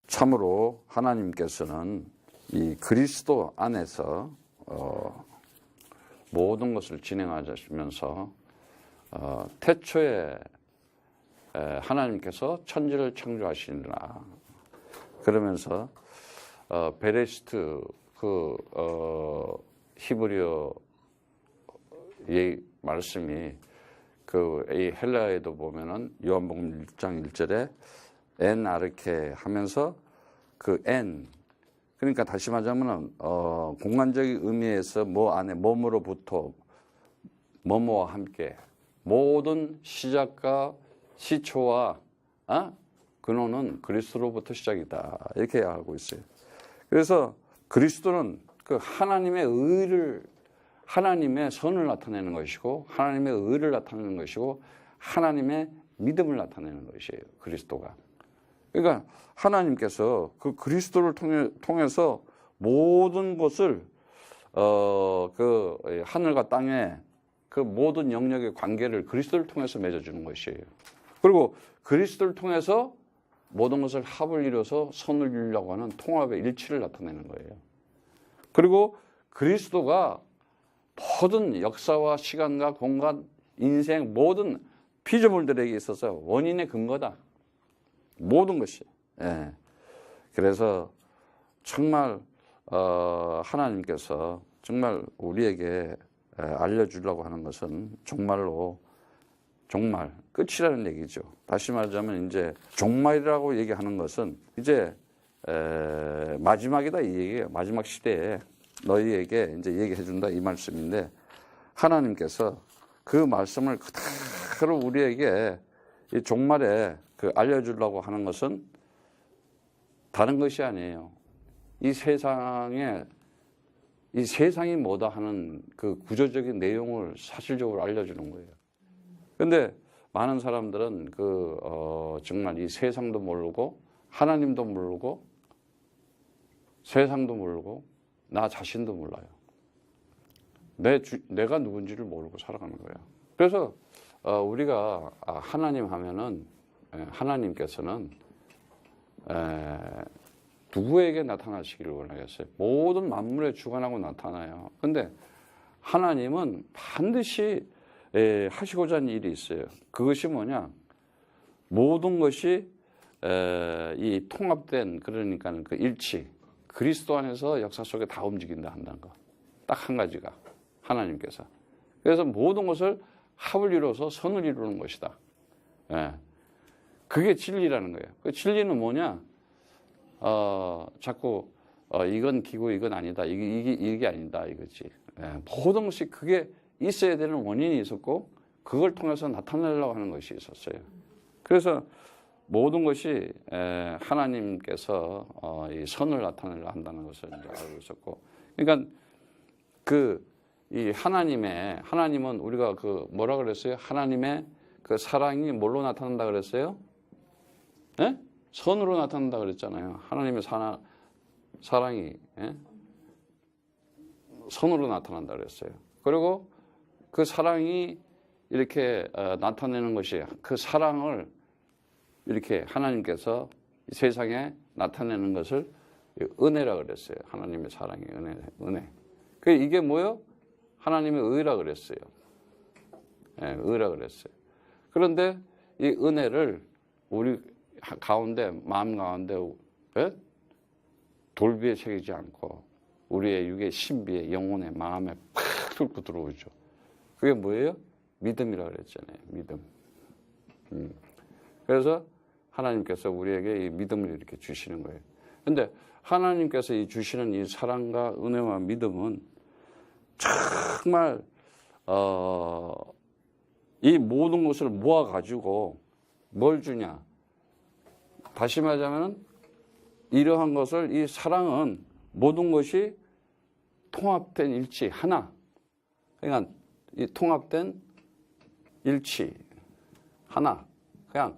참으로 하나님께서는 이 그리스도 안에서 모든 것을 진행하시면서 태초에 하나님께서 천지를 창조하시니라. 그러면서 베레시트 히브리어 말씀이 이 헬라에도 보면은 요한복음 1장 1절에 엔 아르케 하면서 엔, 그러니까 다시 말하자면 공간적인 의미에서 뭐 안에 몸으로부터 뭐뭐와 함께 모든 시작과 시초와 근원은 그리스도로부터 시작이다, 이렇게 알고 있어요. 그래서 그리스도는 하나님의 의를, 하나님의 선을 나타내는 것이고, 하나님의 의를 나타내는 것이고, 하나님의 믿음을 나타내는 것이에요, 그리스도가. 그러니까 하나님께서 그리스도를 통해서 모든 것을 하늘과 땅의 모든 영역의 관계를 그리스도를 통해서 맺어주는 것이에요. 그리고 그리스도를 통해서 모든 것을 합을 이뤄서 선을 이루려고 하는 통합의 일치를 나타내는 거예요. 그리고 그리스도가 모든 역사와 시간과 공간, 인생, 모든 피조물들에게 있어서 원인의 근거다. 모든 것이. 예. 그래서 정말 하나님께서 정말 우리에게 알려주려고 하는 것은 정말로 종말, 끝이라는 얘기죠. 다시 말하자면 이제 종말이라고 얘기하는 것은 이제 마지막이다, 이 얘기예요. 마지막 시대에 너희에게 이제 얘기해 준다, 이 말씀인데, 하나님께서 그 말씀을 그대로 우리에게 이 종말에 알려주려고 하는 것은 다른 것이 아니에요. 이 세상이 뭐다 하는 구조적인 내용을 사실적으로 알려주는 거예요. 근데 많은 사람들은 정말 이 세상도 모르고 하나님도 모르고 세상도 모르고 나 자신도 몰라요. 내가 누군지를 모르고 살아가는 거예요. 그래서 우리가 하나님 하면은 하나님께서는 누구에게 나타나시기를 원하겠어요? 모든 만물에 주관하고 나타나요. 근데 하나님은 반드시 하시고자 하는 일이 있어요. 그것이 뭐냐? 모든 것이 이 통합된, 그러니까 일치, 그리스도 안에서 역사 속에 다 움직인다 한다는 거. 딱 한 가지가 하나님께서. 그래서 모든 것을 합을 이루어서 선을 이루는 것이다. 그게 진리라는 거예요. 그 진리는 뭐냐? 자꾸 이건 기고 이건 아니다, 이게 아니다, 이거지. 모든 것이 그게 있어야 되는 원인이 있었고, 그걸 통해서 나타내려고 하는 것이 있었어요. 그래서 모든 것이 하나님께서 이 선을 나타내려 한다는 것을 이제 알고 있었고, 그러니까 이 하나님은 우리가 뭐라 그랬어요? 하나님의 사랑이 뭘로 나타난다 그랬어요? 선으로 나타난다 그랬잖아요. 하나님의 사랑이 선으로 나타난다 그랬어요. 그리고 그 사랑이 이렇게 나타내는 것이, 그 사랑을 이렇게 하나님께서 세상에 나타내는 것을 은혜라 그랬어요. 하나님의 사랑이 은혜. 이게 뭐요? 하나님의 의라 그랬어요. 의라 그랬어요. 그런데 이 은혜를 우리 가운데, 마음 가운데 돌비에 새기지 않고 우리의 육의 신비에, 영혼의 마음에 팍 뚫고 들어오죠. 그게 뭐예요? 믿음이라고 그랬잖아요. 믿음. 그래서 하나님께서 우리에게 이 믿음을 이렇게 주시는 거예요. 근데 하나님께서 주시는 이 사랑과 은혜와 믿음은 정말 이 모든 것을 모아가지고 뭘 주냐? 다시 말하자면 이러한 것을, 이 사랑은 모든 것이 통합된 일치, 하나. 그러니까 이 통합된 일치, 하나. 그냥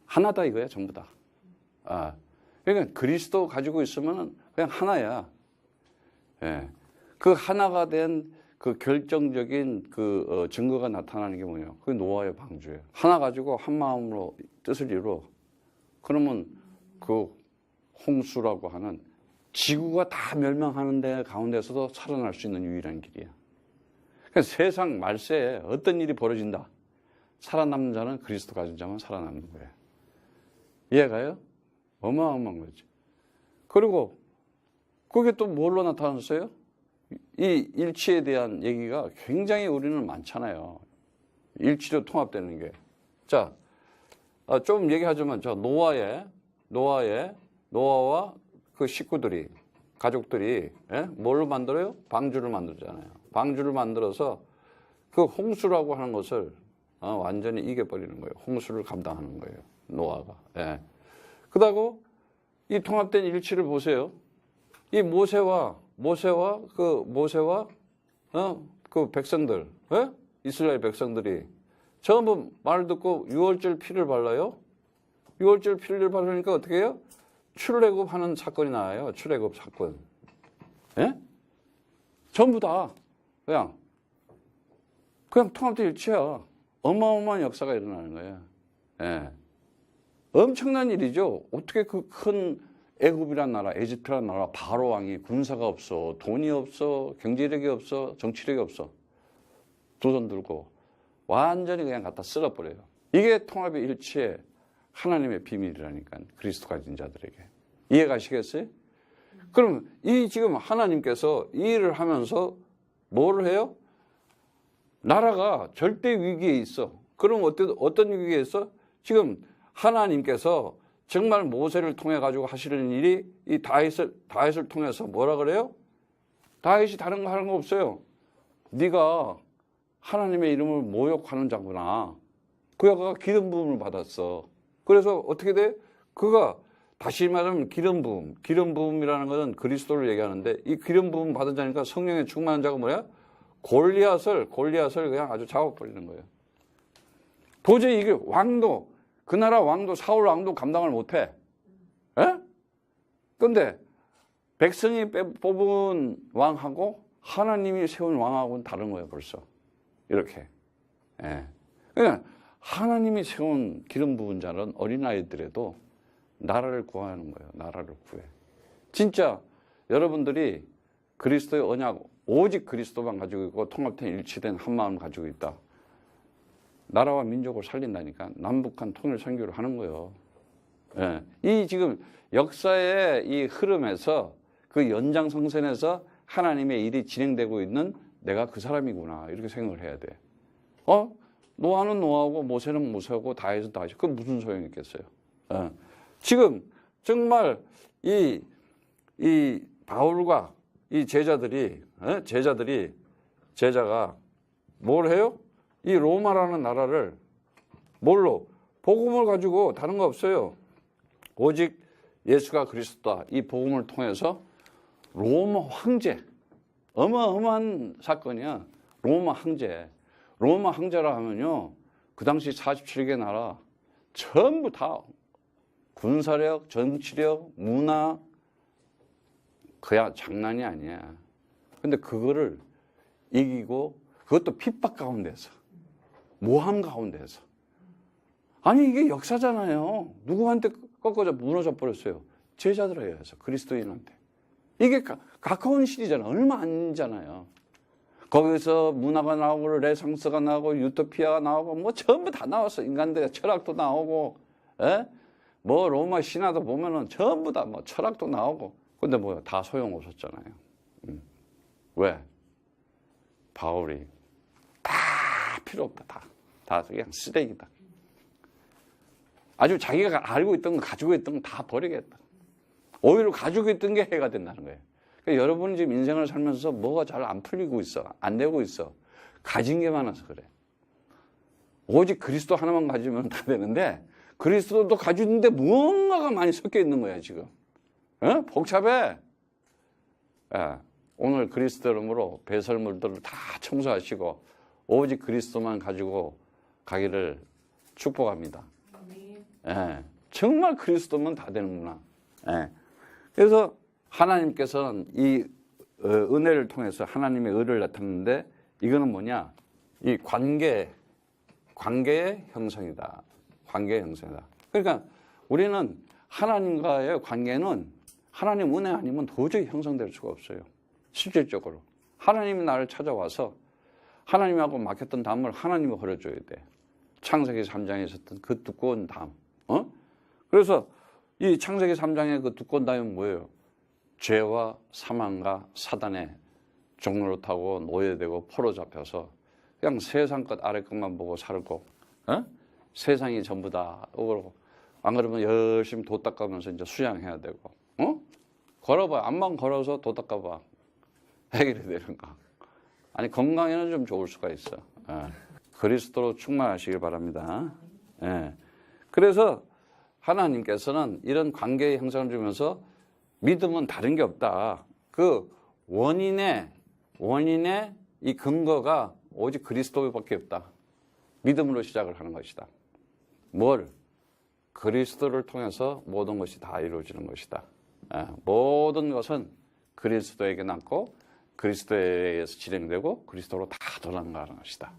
하나다 이거야, 전부 다. 그러니까 그리스도 가지고 있으면 그냥 하나야. 그 하나가 된 결정적인 증거가 나타나는 게 뭐예요? 그게 노아의 방주예요. 하나 가지고 한 마음으로 뜻을 이루어. 그러면 홍수라고 하는 지구가 다 멸망하는 데 가운데서도 살아날 수 있는 유일한 길이야. 그러니까 세상 말세에 어떤 일이 벌어진다. 살아남는 자는 그리스도 가진 자만 살아남는 거예요. 이해가요? 어마어마한 거지. 그리고 그게 또 뭘로 나타났어요? 이 일치에 대한 얘기가 굉장히 우리는 많잖아요. 일치로 통합되는 게. 자, 좀 얘기하자면, 노아와 그 식구들이, 가족들이, 뭘로 만들어요? 방주를 만들잖아요. 방주를 만들어서 그 홍수라고 하는 것을 완전히 이겨버리는 거예요. 홍수를 감당하는 거예요. 노아가. 예. 그러고 이 통합된 일치를 보세요. 이 모세와 그 백성들, 예? 이스라엘 백성들이 전부 말 듣고 유월절 피를 발라요. 유월절 피를 바르니까 어떻게 해요? 출애굽하는 사건이 나와요. 출애굽 사건. 예? 전부 다 그냥 통합된 일치야. 어마어마한 역사가 일어나는 거예요. 예. 엄청난 일이죠. 어떻게 그 큰 애굽이란 나라, 에집트란 나라, 바로 왕이 군사가 없어, 돈이 없어, 경제력이 없어, 정치력이 없어. 두 손 들고 완전히 그냥 갖다 쓸어버려요. 이게 통합의 일치의 하나님의 비밀이라니까, 그리스도 가진 자들에게. 이해가시겠어요? 그럼 이 지금 하나님께서 이 일을 하면서 뭘 해요? 나라가 절대 위기에 있어. 그럼 어떤 위기에 있어? 지금 하나님께서 정말 모세를 통해 가지고 하시는 일이 이 다윗을 통해서 뭐라 그래요? 다윗이 다른 거 하는 거 없어요. 네가 하나님의 이름을 모욕하는 자구나. 그가 기름 부음을 받았어. 그래서 어떻게 돼? 그가 다시 말하면 기름 부음이라는 것은 그리스도를 얘기하는데, 이 기름 부음 받은 자니까 성령에 충만한 자가 뭐야? 골리앗을 그냥 아주 잡아버리는 거예요. 도저히 이게 그 나라 왕도, 사울 왕도 감당을 못해. 예? 근데 백성이 뽑은 왕하고 하나님이 세운 왕하고는 다른 거예요, 벌써. 이렇게. 예. 그러니까 하나님이 세운 기름 부은 자는 어린아이들에도 나라를 구하는 거예요. 나라를 구해. 진짜 여러분들이 그리스도의 언약, 오직 그리스도만 가지고 있고 통합된 일치된 한마음 가지고 있다. 나라와 민족을 살린다니까. 남북한 통일 선교를 하는 거예요. 예. 이 지금 역사의 이 흐름에서, 그 연장선상에서 하나님의 일이 진행되고 있는 내가 그 사람이구나, 이렇게 생각을 해야 돼. 노아는 노아고 모세는 모세고 다윗은 다윗이고, 그건 무슨 소용이 있겠어요. 예. 지금 정말 이 바울과 이 제자가 뭘 해요? 이 로마라는 나라를 뭘로? 복음을 가지고, 다른 거 없어요. 오직 예수가 그리스도다. 이 복음을 통해서 로마 황제, 어마어마한 사건이야. 로마 황제라 하면요, 그 당시 47개 나라 전부 다 군사력, 정치력, 문화, 그야 장난이 아니야. 근데 그거를 이기고, 그것도 핍박 가운데서, 모함 가운데서. 아니, 이게 역사잖아요. 누구한테 꺾어져 무너져 버렸어요? 제자들에 의해서, 그리스도인한테. 이게 가까운 시리잖아요. 얼마 아니잖아요. 거기서 문화가 나오고, 레상스가 나오고, 유토피아가 나오고, 뭐 전부 다 나왔어. 인간들의 철학도 나오고, 뭐 로마 신화도 보면은 전부 다 뭐 철학도 나오고. 근데 뭐야, 다 소용없었잖아요. 왜? 바울이 다 필요 없다. 다 그냥 쓰레기다. 아주 자기가 알고 있던 거, 가지고 있던 거 다 버리겠다. 오히려 가지고 있던 게 해가 된다는 거예요. 그러니까 여러분이 지금 인생을 살면서 뭐가 잘 안 풀리고 있어. 안 되고 있어. 가진 게 많아서 그래. 오직 그리스도 하나만 가지면 다 되는데, 그리스도도 가지고 있는데 무언가가 많이 섞여 있는 거야, 지금. 복잡해. 오늘 그리스도 이름으로 배설물들을 다 청소하시고 오직 그리스도만 가지고 가기를 축복합니다. 정말 그리스도면 다 되는구나. 그래서 하나님께서는 이 은혜를 통해서 하나님의 의를 나타내는데, 이거는 뭐냐? 이 관계의 형성이다. 관계의 형성이다. 그러니까 우리는 하나님과의 관계는 하나님 은혜 아니면 도저히 형성될 수가 없어요. 실질적으로. 하나님이 나를 찾아와서 하나님하고 막혔던 담을 하나님이 걸어줘야 돼. 창세기 3장에 있었던 그 두꺼운 담. 그래서 이 창세기 3장의 그 두꺼운 담이 뭐예요? 죄와 사망과 사단의 종로를 타고 노예되고 포로 잡혀서 그냥 세상 것 아래 것만 보고 살고, 세상이 전부다. 안 그러면 열심히 도 닦아면서 이제 수양해야 되고, 걸어봐. 암만 걸어서 도 닦아봐. 해결이 되는가? 아니, 건강에는 좀 좋을 수가 있어. 그리스도로 충만하시길 바랍니다. 그래서 하나님께서는 이런 관계의 형상을 주면서 믿음은 다른 게 없다. 그 원인의 이 근거가 오직 그리스도밖에 없다. 믿음으로 시작을 하는 것이다. 뭘? 그리스도를 통해서 모든 것이 다 이루어지는 것이다. 모든 것은 그리스도에게 남고 그리스도에 의해서 진행되고 그리스도로 다 돌아가는 것이다.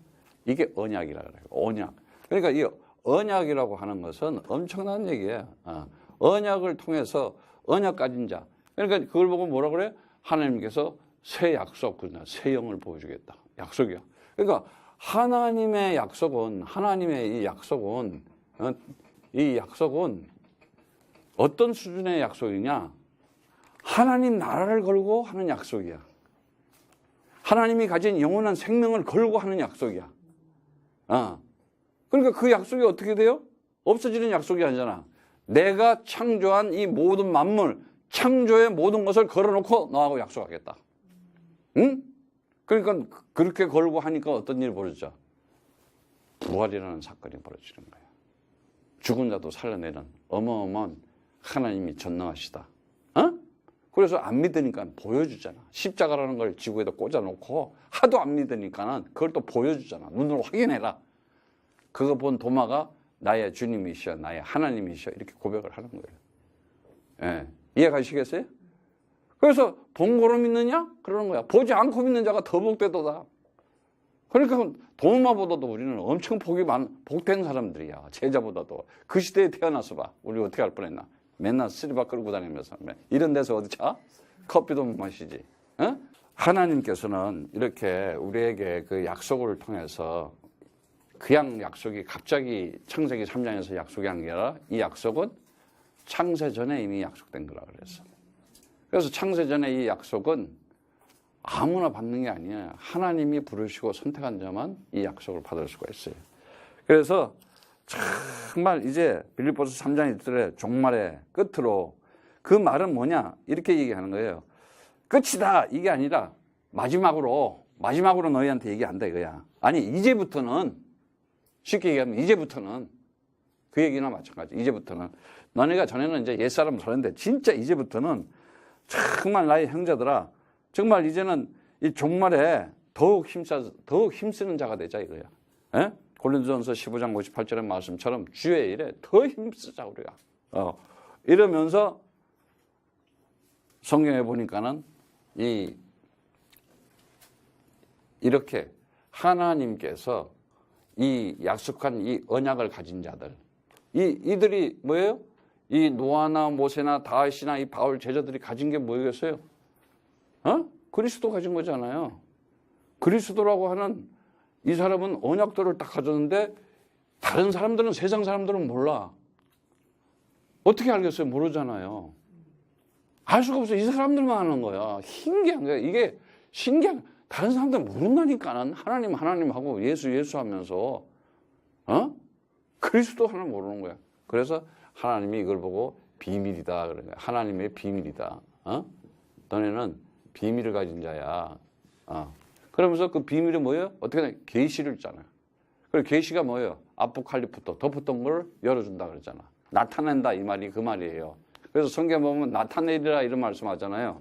이게 언약이라고 해요. 언약. 그러니까 이 언약이라고 하는 것은 엄청난 얘기예요. 언약을 통해서 언약 가진 자. 그러니까 그걸 보고 뭐라 그래요? 하나님께서 새 약속, 새 영을 보여주겠다. 약속이야. 그러니까 하나님의 이 약속은 어떤 수준의 약속이냐? 하나님 나라를 걸고 하는 약속이야. 하나님이 가진 영원한 생명을 걸고 하는 약속이야. 그러니까 그 약속이 어떻게 돼요? 없어지는 약속이 아니잖아. 내가 창조한 이 모든 만물, 창조의 모든 것을 걸어놓고 너하고 약속하겠다. 응? 그러니까 그렇게 걸고 하니까 어떤 일이 벌어지죠? 부활이라는 사건이 벌어지는 거예요. 죽은 자도 살려내는 어마어마한 하나님이 전능하시다. 그래서 안 믿으니까 보여주잖아. 십자가라는 걸 지구에다 꽂아놓고 하도 안 믿으니까는 그걸 또 보여주잖아. 눈으로 확인해라. 그거 본 도마가 나의 주님이시여, 나의 하나님이시여 이렇게 고백을 하는 거예요. 이해 가시겠어요? 그래서 본 거로 믿느냐? 그러는 거야. 보지 않고 믿는 자가 더 복되도다. 그러니까 도마보다도 우리는 엄청 복된 사람들이야. 제자보다도. 그 시대에 태어나서 봐. 우리 어떻게 할 뻔했나. 맨날 쓰리바 끌고 다니면서 이런 데서 어디 차? 커피도 못 마시지. 하나님께서는 이렇게 우리에게 그 약속을 통해서 그냥 약속이 갑자기 창세기 3장에서 약속이 아니라 이 약속은 창세 전에 이미 약속된 거라 그랬어. 그래서 창세 전에 이 약속은 아무나 받는 게 아니에요. 하나님이 부르시고 선택한 자만 이 약속을 받을 수가 있어요. 그래서 정말 이제 빌립보서 3장 1절에 종말의 끝으로 그 말은 뭐냐? 이렇게 얘기하는 거예요. 끝이다. 이게 아니라 마지막으로 너희한테 얘기한다 이거야. 아니 이제부터는 쉽게 얘기하면 이제부터는 그 얘기나 마찬가지. 이제부터는 너네가 전에는 이제 옛사람 그러는데 진짜 이제부터는 정말 나의 형제들아 정말 이제는 이 종말에 더욱 힘쓰는 자가 되자 이거야. 고린도전서 15장 58절의 말씀처럼 주의 일에 더 힘쓰자 우리가. 이러면서 성경에 보니까는 이렇게 하나님께서 이 약속한 이 언약을 가진 자들 이들이 뭐예요? 이 노아나 모세나 다윗이나 이 바울 제자들이 가진 게 뭐겠어요? 그리스도 가진 거잖아요. 그리스도라고 하는 이 사람은 언약들을 딱 가졌는데 다른 사람들은 세상 사람들은 몰라. 어떻게 알겠어요? 모르잖아요. 알 수가 없어요. 이 사람들만 하는 거야. 신기한 거야. 이게 신기한 다른 사람들 모른다니까는 하나님하고 예수 하면서 그리스도 하나 모르는 거야. 그래서 하나님이 이걸 보고 비밀이다 그런 거야. 하나님의 비밀이다. 너네는 비밀을 가진 자야. 그러면서 그 비밀이 뭐예요? 어떻게 돼? 계시를 있잖아요. 그리고 계시가 뭐예요? 아포칼리프토 덮었던 걸 열어준다 그랬잖아. 나타낸다 이 말이 그 말이에요. 그래서 성경 보면 나타내리라 이런 말씀하잖아요.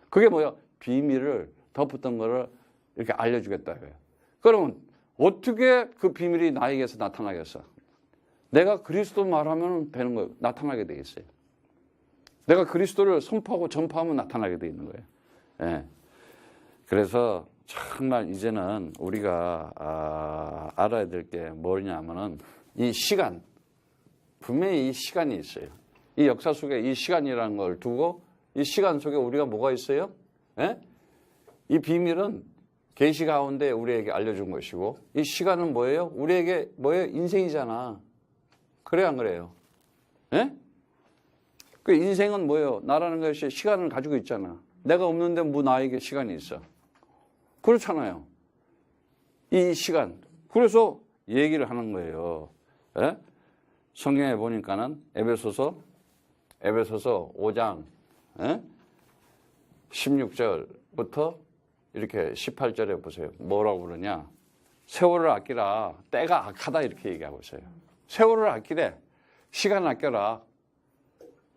그게 뭐예요? 비밀을 덮었던 거를 이렇게 알려주겠다 이거예요. 그러면 어떻게 그 비밀이 나에게서 나타나겠어? 내가 그리스도 말하면 되는 거예요. 나타나게 돼 있어요. 내가 그리스도를 선포하고 전파하면 나타나게 돼 있는 거예요. 예. 그래서 정말 이제는 우리가 알아야 될 게 뭐냐면은 이 시간, 분명히 이 시간이 있어요. 이 역사 속에 이 시간이라는 걸 두고 이 시간 속에 우리가 뭐가 있어요? 예? 이 비밀은 계시 가운데 우리에게 알려준 것이고 이 시간은 뭐예요? 우리에게 뭐예요? 인생이잖아. 그래 안 그래요? 예? 그 인생은 뭐예요? 나라는 것이 시간을 가지고 있잖아. 내가 없는데 뭐 나에게 시간이 있어. 그렇잖아요. 이 시간. 그래서 얘기를 하는 거예요. 예? 성경에 보니까는 에베소서 5장 16절부터 이렇게 18절에 보세요. 뭐라고 그러냐. 세월을 아끼라. 때가 악하다 이렇게 얘기하고 있어요. 세월을 아끼래. 시간 아껴라.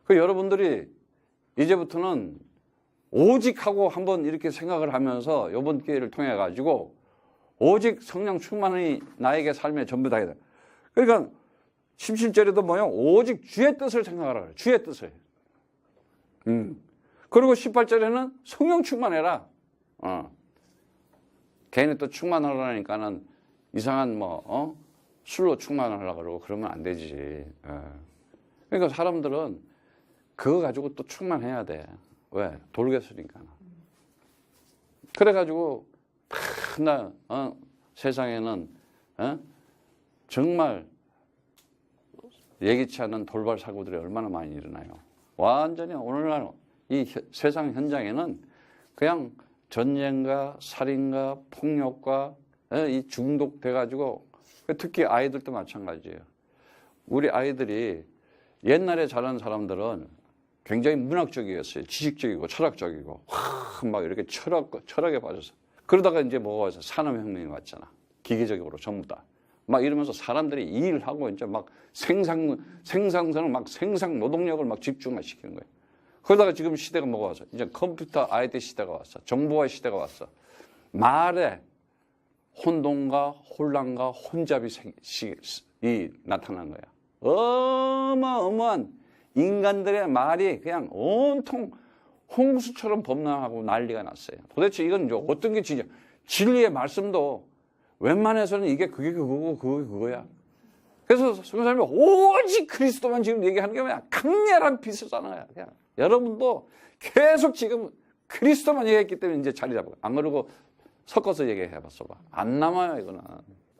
그 여러분들이 이제부터는 오직 하고 한번 이렇게 생각을 하면서 이번 기회를 통해 가지고 오직 성령 충만이 나에게 삶의 전부 다이다. 그러니까 17절에도 뭐요? 오직 주의 뜻을 생각하라. 주의 뜻을. 그리고 18절에는 성령 충만해라. 개인이 또 충만하라니까는 이상한 술로 충만하려고 그러고 그러면 안 되지. 그러니까 사람들은 그거 가지고 또 충만해야 돼. 왜? 돌겠으니까. 그래가지고 세상에는 정말 예기치 않은 돌발 사고들이 얼마나 많이 일어나요. 완전히 오늘날 이 세상 현장에는 그냥 전쟁과 살인과 폭력과 이 중독돼가지고 특히 아이들도 마찬가지예요. 우리 아이들이 옛날에 자란 사람들은 굉장히 문학적이었어요. 지식적이고 철학적이고 막 이렇게 철학에 빠져서 그러다가 이제 뭐가 와서 산업혁명이 왔잖아. 기계적으로 전부 다. 막 이러면서 사람들이 일을 하고 이제 막 생산성을 막 생산 노동력을 막 집중시키는 거예요. 그러다가 지금 시대가 뭐가 왔어? 이제 컴퓨터 IT 시대가 왔어. 정보화 시대가 왔어. 말에 혼돈과 혼란과 혼잡이 나타난 거야. 어마어마한 인간들의 말이 그냥 온통 홍수처럼 범람하고 난리가 났어요. 도대체 이건 이제 어떤 게 진짜 진리의 말씀도 웬만해서는 이게 그게 그거고 그거야. 그래서 성경사님이 오직 그리스도만 지금 얘기하는 게 뭐야? 강렬한 빛을 쏘는 거야. 그냥 여러분도 계속 지금 그리스도만 얘기했기 때문에 이제 자리 잡고 안 그러고 섞어서 얘기해봤어 봐. 안 남아요 이거는.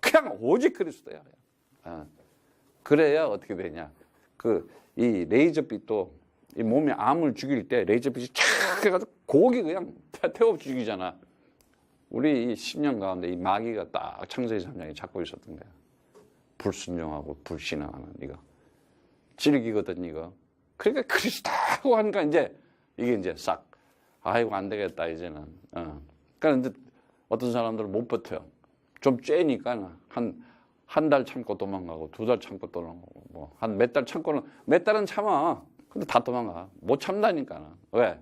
그냥 오직 그리스도야. 그래야 어떻게 되냐? 이 레이저빛도 이 몸에 암을 죽일 때 레이저빛이 촥 해가지고 고기 그냥 태워 죽이잖아. 우리 이 10년 가운데 이 마귀가 딱 창세기 3장에 잡고 있었던 거야. 불순종하고 불신앙하는 이거. 질기거든 이거. 그러니까 그리스도라고 하니까 이제 이게 이제 싹 아이고 안 되겠다 이제는. 그러니까 이제 어떤 사람들은 못 버텨요. 좀 쬐니까 한 달 참고 도망가고 2달 참고 도망가고 뭐 한 몇 달 참고는 몇 달은 참아. 근데 다 도망가. 못 참다니까. 왜?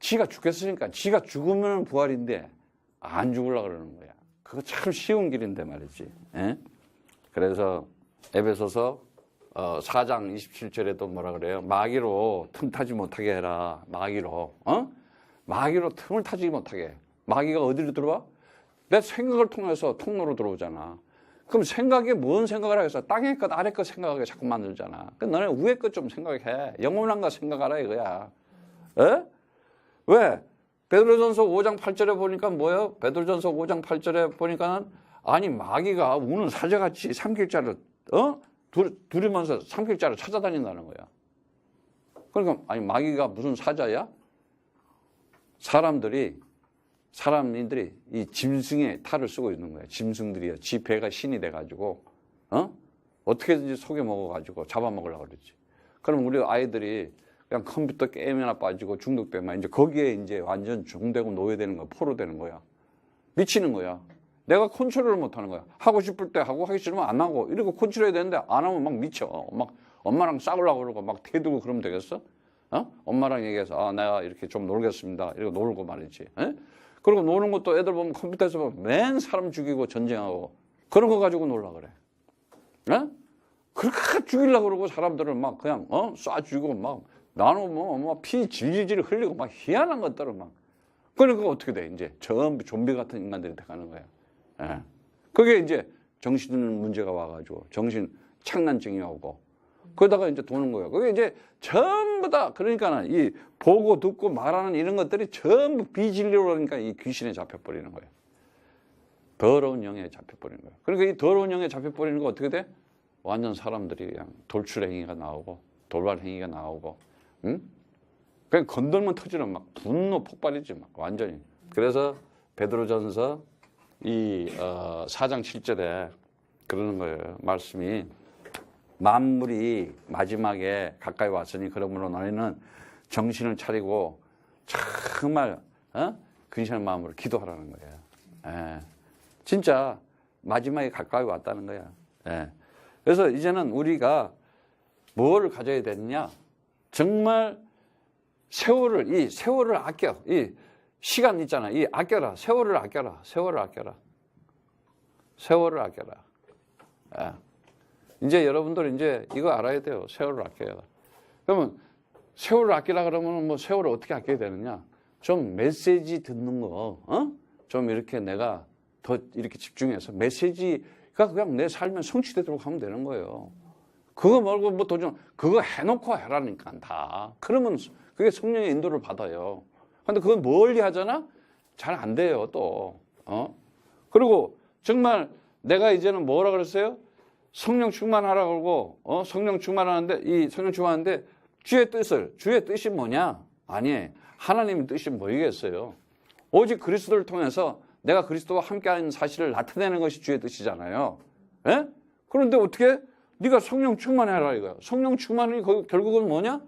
지가 죽겠으니까. 지가 죽으면 부활인데 안 죽으려고 그러는 거야. 그거 참 쉬운 길인데 말이지. 에? 그래서 에베소서 4장 27절에도 뭐라 그래요? 마귀로 틈 타지 못하게 해라. 마귀로. 마귀로 틈을 타지 못하게. 마귀가 어디로 들어와? 내 생각을 통해서 통로로 들어오잖아. 그럼 생각에 뭔 생각을 하겠어? 땅의 것, 아래 것 생각하게 자꾸 만들잖아. 그럼 너네 위에 것 좀 생각해. 영원한 거 생각하라 이거야. 에? 왜? 베드로전서 5장 8절에 보니까 뭐예요? 베드로전서 5장 8절에 보니까는 아니 마귀가 우는 사자같이 삼킬 자를 두리면서 삼킬 자를 찾아다닌다는 거야. 그러니까 아니 마귀가 무슨 사자야? 사람들이 이 짐승의 탈을 쓰고 있는 거야. 짐승들이야. 지 배가 신이 돼가지고 어떻게든지 속여 먹어가지고 잡아먹으려고 그러지. 그럼 우리 아이들이 그냥 컴퓨터 게임이나 빠지고 중독되면 이제 거기에 이제 완전 중되고 노예되는 거야. 포로되는 거야. 미치는 거야. 내가 컨트롤을 못하는 거야. 하고 싶을 때 하고 하기 싫으면 안 하고 이러고 컨트롤해야 되는데 안 하면 막 미쳐. 막 엄마랑 싸우려고 그러고 막 대들고 그러면 되겠어? 엄마랑 얘기해서 내가 이렇게 좀 놀겠습니다. 이러고 놀고 말이지. 그리고 노는 것도 애들 보면 컴퓨터에서 보면 맨 사람 죽이고 전쟁하고 그런 거 가지고 놀라 그래. 그렇게 죽이려고 그러고 사람들을 막 그냥 쏴 죽이고 막 나는 뭐 피 질질질 흘리고 막 희한한 것들을 막. 그러니까 어떻게 돼? 이제 전부 좀비 같은 인간들이 돼가는 거야. 그게 이제 정신 문제가 와가지고 정신 착란증이 오고 그러다가 이제 도는 거예요. 그게 이제 전부 다, 그러니까는 이 보고 듣고 말하는 이런 것들이 전부 비진리로 그러니까 이 귀신에 잡혀버리는 거예요. 더러운 영에 잡혀버리는 거예요. 그러니까 이 더러운 영에 잡혀버리는 거 어떻게 돼? 완전 사람들이 그냥 돌출 행위가 나오고, 돌발 행위가 나오고, 응? 그냥 건들면 터지는 막 분노 폭발이지, 막 완전히. 그래서 베드로전서 이 4장 7절에 그러는 거예요. 말씀이 만물이 마지막에 가까이 왔으니 그러므로 너희는 정신을 차리고 정말 근신한 마음으로 기도하라는 거예요. 예. 진짜 마지막에 가까이 왔다는 거야. 예. 그래서 이제는 우리가 뭘 가져야 되느냐? 정말 이 세월을 아껴. 이 시간 있잖아. 이 아껴라. 세월을 아껴라. 세월을 아껴라. 세월을 아껴라. 예. 이제 여러분들 이제 이거 알아야 돼요. 세월을 아껴야. 그러면 세월을 아끼라 그러면 뭐 세월을 어떻게 아껴야 되느냐? 좀 메시지 듣는 거, 좀 이렇게 내가 더 이렇게 집중해서 메시지가 그냥 내 삶에 성취되도록 하면 되는 거예요. 그거 말고 뭐 도전, 그거 해놓고 해라니까 다. 그러면 그게 성령의 인도를 받아요. 근데 그건 멀리 하잖아? 잘 안 돼요, 또. 그리고 정말 내가 이제는 뭐라 그랬어요? 성령 충만하라 그러고, 성령 충만하는데, 이 성령 충만하는데, 주의 뜻이 뭐냐? 아니, 하나님의 뜻이 뭐이겠어요? 오직 그리스도를 통해서 내가 그리스도와 함께하는 사실을 나타내는 것이 주의 뜻이잖아요. 예? 그런데 어떻게? 네가 성령 충만해라 이거야. 성령 충만이 결국은 뭐냐?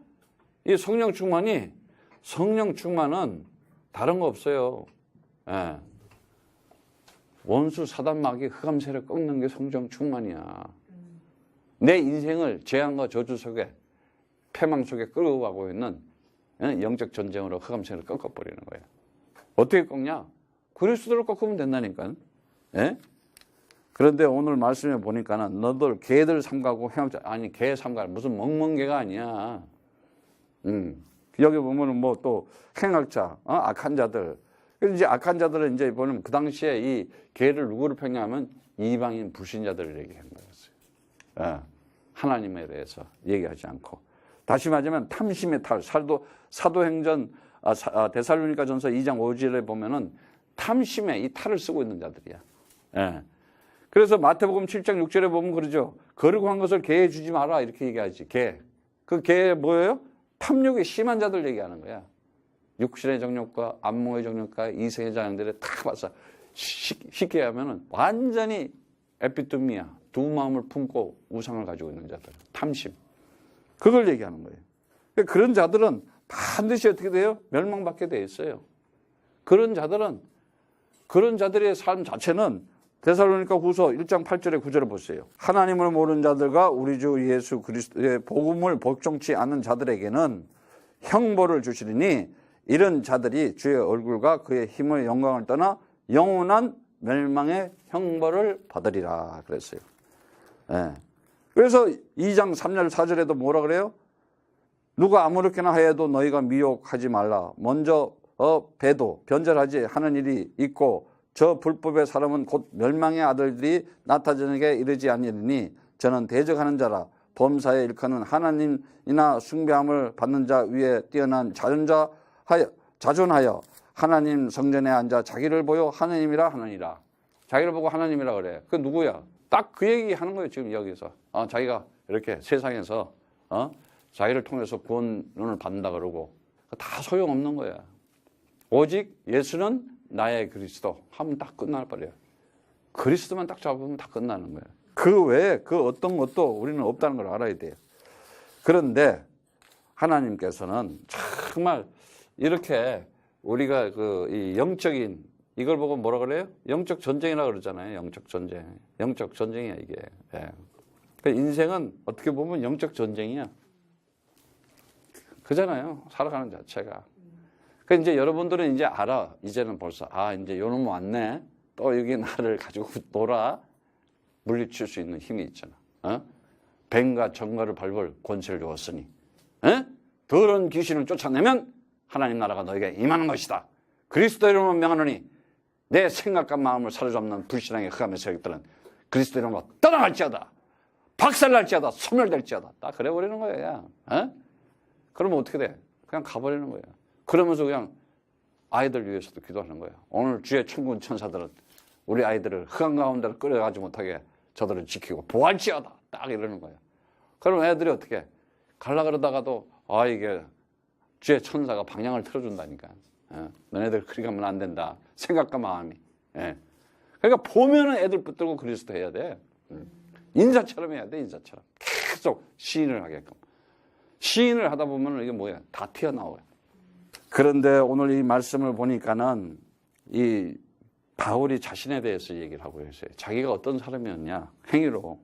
이 성령 충만은 다른 거 없어요. 예. 원수 사단마귀 흑암세를 꺾는 게 성령 충만이야. 내 인생을 재앙과 저주 속에 패망 속에 끌고 가고 있는 영적 전쟁으로 흑암세를 꺾어버리는 거예요. 어떻게 꺾냐? 그리스도를 꺾으면 된다니까. 예? 그런데 오늘 말씀에 보니까는 너들 개들 삼가고 행함자, 아니 개 삼가 무슨 멍멍개가 아니야. 여기 보면은 뭐 또 행악자, 악한 자들. 그래서 이제 악한 자들은 이제 보면 그 당시에 이 개를 누구를 평가하면 이방인 불신자들을 얘기하는 거였어요. 예. 하나님에 대해서 얘기하지 않고. 다시 말하면 탐심의 탈. 사도행전 데살로니가전서 2장 5절에 보면은 탐심의 이 탈을 쓰고 있는 자들이야. 예. 그래서 마태복음 7장 6절에 보면 그러죠. 거룩한 것을 개에 주지 마라 이렇게 얘기하지. 개. 그 개 뭐예요? 탐욕이 심한 자들 얘기하는 거야. 육신의 정욕과 안목의 정욕과 이생의 자양들을 다 봐서 쉽게 하면은 완전히 에피토미야. 두 마음을 품고 우상을 가지고 있는 자들. 탐심. 그걸 얘기하는 거예요. 그런 자들은 반드시 어떻게 돼요? 멸망받게 돼 있어요. 그런 자들의 삶 자체는 데살로니가 후서 1장 8절에 9절에 보세요. 하나님을 모르는 자들과 우리 주 예수 그리스도의 복음을 복종치 않는 자들에게는 형벌을 주시리니 이런 자들이 주의 얼굴과 그의 힘의 영광을 떠나 영원한 멸망의 형벌을 받으리라 그랬어요. 예. 그래서 2장 3절 4절에도 뭐라 그래요? 누가 아무렇게나 하여도 너희가 미혹하지 말라. 먼저 변절하지 하는 일이 있고 저 불법의 사람은 곧 멸망의 아들들이 나타나게 이르지 아니하리니 저는 대적하는 자라 범사에 일컫는 하나님이나 숭배함을 받는 자 위에 뛰어난 자존하여 하나님 성전에 앉아 자기를 보여 하나님이라 하느니라. 자기를 보고 하나님이라 그래. 그 누구야? 딱 그 얘기 하는 거예요 지금 여기서. 자기가 이렇게 세상에서 자기를 통해서 구원을 받는다 그러고 다 소용없는 거야. 오직 예수는 나의 그리스도 하면 딱 끝나버려요. 그리스도만 딱 잡으면 다 끝나는 거예요. 그 외에 그 어떤 것도 우리는 없다는 걸 알아야 돼요. 그런데 하나님께서는 정말 이렇게 우리가 이 영적인 이걸 보고 뭐라 그래요? 영적 전쟁이라 그러잖아요. 영적 전쟁. 영적 전쟁이야 이게. 예. 그러니까 인생은 어떻게 보면 영적 전쟁이야. 그잖아요. 살아가는 자체가. 그러니까 이제 여러분들은 이제 알아. 이제는 벌써 이제 요놈 왔네. 또 여기 나를 가지고 놀아. 물리칠 수 있는 힘이 있잖아. 뱀과 정갈을 밟을 권세를 주었으니 더러운 귀신을 쫓아내면 하나님 나라가 너에게 임하는 것이다. 그리스도 이름으로 명하노니 내 생각과 마음을 사로잡는 불신앙의 흑암의 세력들은 그리스도 이름으로 떠나갈지어다. 박살날지어다, 소멸될지어다. 딱 그래버리는 거야. 어? 그러면 어떻게 돼? 그냥 가버리는 거야. 그러면서 그냥 아이들 위해서도 기도하는 거야. 오늘 주의 천군 천사들은 우리 아이들을 흑암 가운데로 끌어가지 못하게 저들을 지키고 보할지어다. 딱 이러는 거야. 그럼 애들이 어떻게 갈라 그러다가도 이게 주의 천사가 방향을 틀어준다니까. 너네들 그리 가면 안 된다. 생각과 마음이. 그러니까 보면은 애들 붙들고 그리스도 해야 돼. 인사처럼 해야 돼. 인사처럼 계속 시인을 하게끔. 시인을 하다 보면 이게 뭐야? 다 튀어나와요. 그런데 오늘 이 말씀을 보니까는 이 바울이 자신에 대해서 얘기를 하고 있어요. 자기가 어떤 사람이었냐? 행위로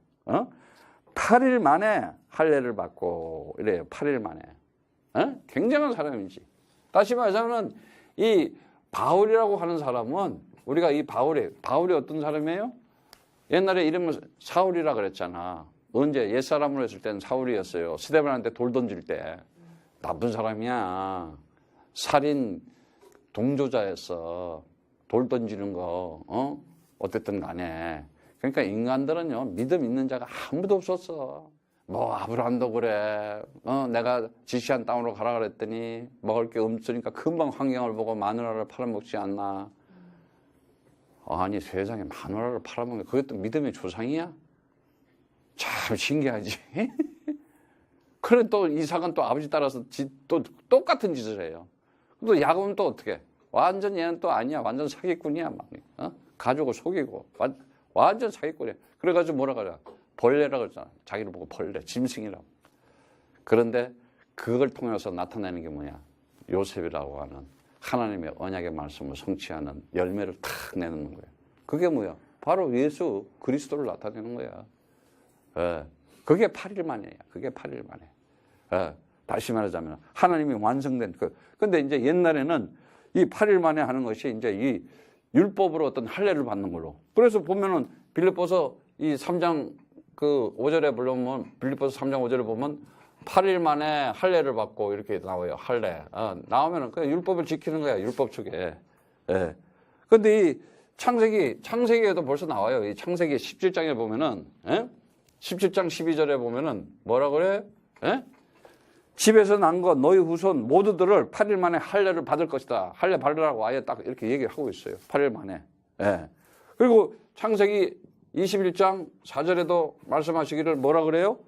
8일 만에 할례를 받고 이래요. 8일 만에. 굉장한 사람이지. 다시 말하자면 이 바울이라고 하는 사람은 우리가 이 바울이 어떤 사람이에요? 옛날에 이름을 사울이라 그랬잖아. 언제? 옛사람으로 했을 때는 사울이었어요. 스데반한테 돌 던질 때. 나쁜 사람이야. 살인 동조자였어. 돌 던지는 거 어쨌든 간에. 그러니까 인간들은요, 믿음 있는 자가 아무도 없었어. 뭐 아브라함도 그래. 내가 지시한 땅으로 가라 그랬더니 먹을 게 없으니까 금방 환경을 보고 마누라를 팔아먹지 않나. 아니 세상에 마누라를 팔아먹는 그것도 믿음의 조상이야? 참 신기하지. 그래 또 이삭은 또 아버지 따라서 또 똑같은 짓을 해요. 또 야곱은 또 어떻게? 완전 얘는 또 아니야. 완전 사기꾼이야. 막. 가족을 속이고 완전 사기꾼이야. 그래가지고 뭐라 그래? 벌레라고 그러잖아. 자기를 보고 벌레, 짐승이라고. 그런데 그걸 통해서 나타내는 게 뭐냐? 요셉이라고 하는 하나님의 언약의 말씀을 성취하는 열매를 탁 내놓는 거예요. 그게 뭐야? 바로 예수 그리스도를 나타내는 거야. 그게 8일 만이에요. 그게 8일 만에. 다시 말하자면 하나님이 완성된 근데 이제 옛날에는 이 8일 만에 하는 것이 이제 이 율법으로 어떤 할례를 받는 걸로. 그래서 보면은 빌립보서 이 3장 그 5절에 보면 빌립보서 3장 5절에 보면 8일 만에 할례를 받고 이렇게 나와요. 할례. 나오면은 그 율법을 지키는 거야. 율법 쪽에. 근데 이 창세기에도 벌써 나와요. 이 창세기 17장에 보면은 17장 12절에 보면은 뭐라 그래? 집에서 난 것 너희 후손 모두들을 8일 만에 할례를 받을 것이다. 할례 받으라고 아예 딱 이렇게 얘기를 하고 있어요. 8일 만에. 그리고 창세기 21장 4절에도 말씀하시기를 뭐라 그래요?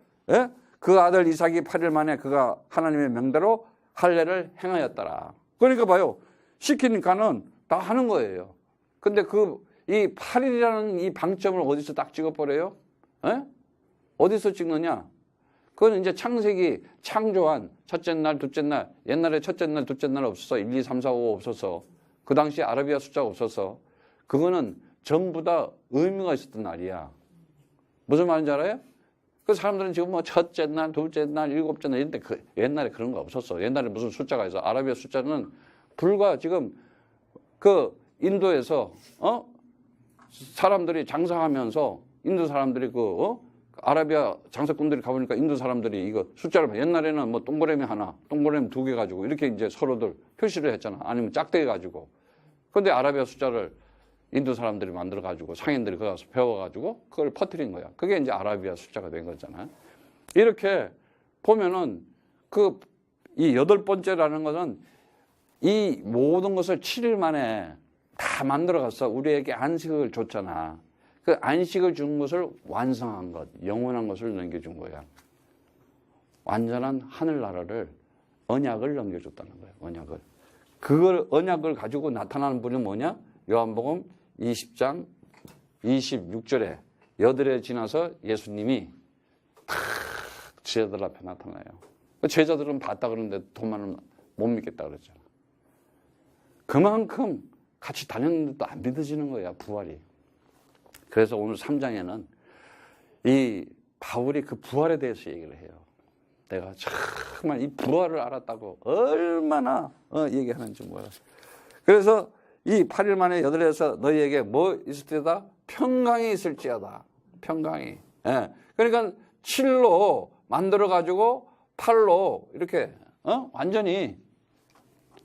그 아들 이삭이 8일 만에 그가 하나님의 명대로 할례를 행하였더라. 그러니까 봐요. 시키니까는 다 하는 거예요. 근데 이 8일이라는 이 방점을 어디서 딱 찍어버려요? 어디서 찍느냐? 그건 이제 창세기 창조한 첫째 날, 둘째 날, 옛날에 첫째 날, 둘째 날 없어서 1, 2, 3, 4, 5 없어서 그 당시 아라비아 숫자가 없어서 그거는 전부 다 의미가 있었던 날이야. 무슨 말인지 알아요? 그 사람들은 지금 뭐 첫째 날, 둘째 날, 일곱째 날 이런데 옛날에 그런 거 없었어. 옛날에 무슨 숫자가 있어. 아라비아 숫자는 불과 지금 그 인도에서 사람들이 장사하면서 인도 사람들이 아라비아 장사꾼들이 가보니까 인도 사람들이 이거 숫자를 옛날에는 뭐 동그라미 하나, 동그라미 2개 가지고 이렇게 이제 서로들 표시를 했잖아. 아니면 짝대기 가지고. 근데 아라비아 숫자를 인도 사람들이 만들어 가지고 상인들이 거기 가서 배워 가지고 그걸 퍼뜨린 거야. 그게 이제 아라비아 숫자가 된 거잖아. 이렇게 보면은 이 8번째라는 것은 이 모든 것을 7일 만에 다 만들어 가서 우리에게 안식을 줬잖아. 그 안식을 준 것을 완성한 것, 영원한 것을 넘겨준 거야. 완전한 하늘나라를, 언약을 넘겨줬다는 거야, 언약을. 그걸, 언약을 가지고 나타나는 분이 뭐냐? 요한복음 20장 26절에 여드레 지나서 예수님이 탁 제자들 앞에 나타나요. 제자들은 봤다 그러는데 도마는 못 믿겠다 그랬잖아. 그만큼 같이 다녔는데도 안 믿어지는 거야, 부활이. 그래서 오늘 3장에는 이 바울이 그 부활에 대해서 얘기를 해요. 내가 정말 이 부활을 알았다고 얼마나 얘기하는지 몰라. 그래서 이 8일 만에 여드레에서 너희에게 뭐 있을 때다? 평강이 있을지어다. 평강이. 그러니까 7로 만들어가지고 8로 이렇게 완전히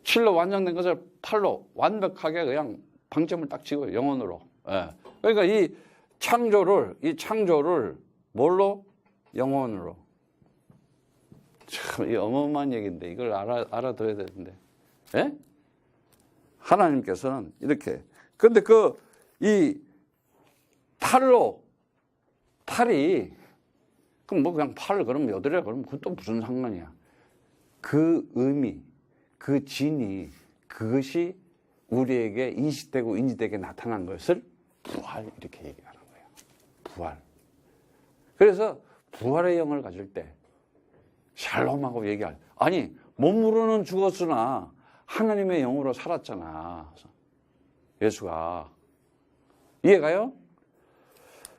7로 완성된 것을 8로 완벽하게 그냥 방점을 딱 찍어요. 영혼으로. 그러니까 이 창조를 뭘로? 영혼으로. 참, 이 어마어마한 얘기인데, 이걸 알아둬야 되는데. 예? 하나님께서는 이렇게. 근데 이 팔이, 그럼 뭐 그냥 팔, 그럼 여드레, 그럼 그건 또 무슨 상관이야. 그 의미, 그 진이, 그것이 우리에게 인식되고 인지되게 나타난 것을 부활, 이렇게 얘기하는 거예요. 부활. 그래서 부활의 영을 가질 때, 샬롬하고 얘기할. 아니, 몸으로는 죽었으나 하나님의 영으로 살았잖아. 예수가. 이해가요?